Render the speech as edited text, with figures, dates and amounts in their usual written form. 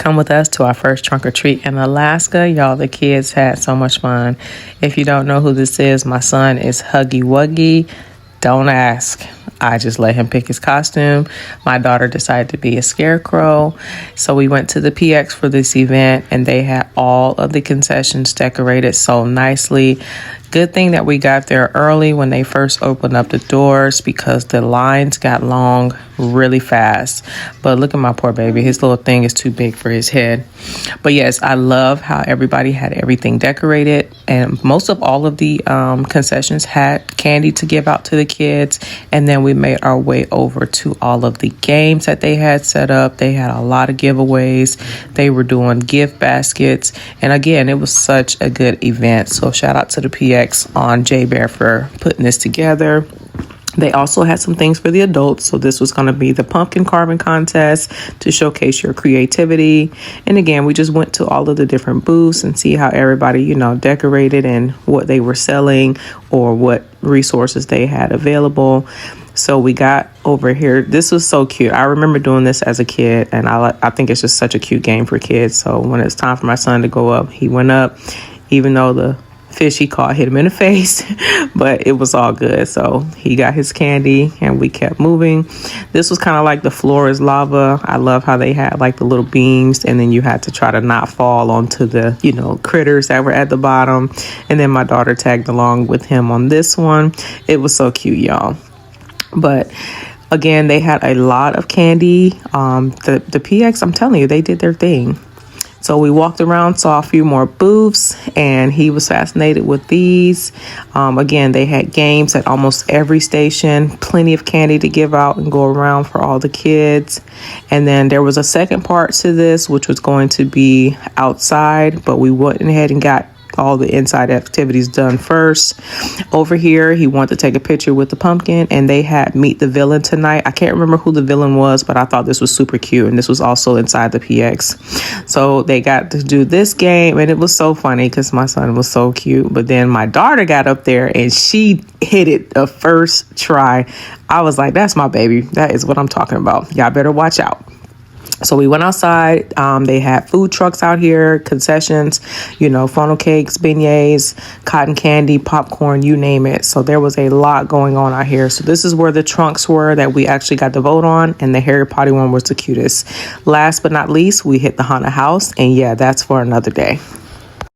come with us to our first trunk or treat in Alaska. Y'all, the kids had so much fun. If you don't know who this is, my son is Huggy Wuggy. Don't ask. I just let him pick his costume. My daughter decided to be a scarecrow. So we went to the PX for this event, and they had all of the concessions decorated so nicely. Good thing that we got there early when they first opened up the doors, because the lines got long really fast. But look at my poor baby. His little thing is too big for his head. But yes, I love how everybody had everything decorated, and most of all of the concessions had candy to give out to the kids. And then we made our way over to all of the games that they had set up. They had a lot of giveaways. They were doing gift baskets. And again, it was such a good event. So shout out to the PX on J-Bear for putting this together. They also had some things for the adults. So this was going to be the pumpkin carving contest to showcase your creativity. And again, we just went to all of the different booths and see how everybody, decorated and what they were selling or what resources they had available. So we got over here. This was so cute. I remember doing this as a kid, and I think it's just such a cute game for kids. So when it's time for my son to go up, he went up, even though the fish he caught hit him in the face, but it was all good. So he got his candy and we kept moving. This was kind of like the floor is lava. I love how they had like the little beams, and then you had to try to not fall onto the critters that were at the bottom. And then my daughter tagged along with him on this one. It was so cute, y'all. But again, they had a lot of candy. The PX, I'm telling you, they did their thing. So we walked around, saw a few more booths, and he was fascinated with these. Again, they had games at almost every station, plenty of candy to give out and go around for all the kids. And then there was a second part to this, which was going to be outside, but we went ahead and got all the inside activities done first. Over here, he wanted to take a picture with the pumpkin, and they had Meet the Villain tonight. I can't remember who the villain was, but I thought this was super cute, and this was also inside the PX. So they got to do this game, and it was so funny because my son was so cute. But then my daughter got up there, and she hit it the first try. I was like, that's my baby. That is what I'm talking about. Y'all better watch out. So we went outside. They had food trucks out here, concessions, funnel cakes, beignets, cotton candy, popcorn, you name it. So there was a lot going on out here. So this is where the trunks were that we actually got to vote on, and the Harry Potter one was the cutest. Last but not least, we hit the haunted house, and yeah, that's for another day.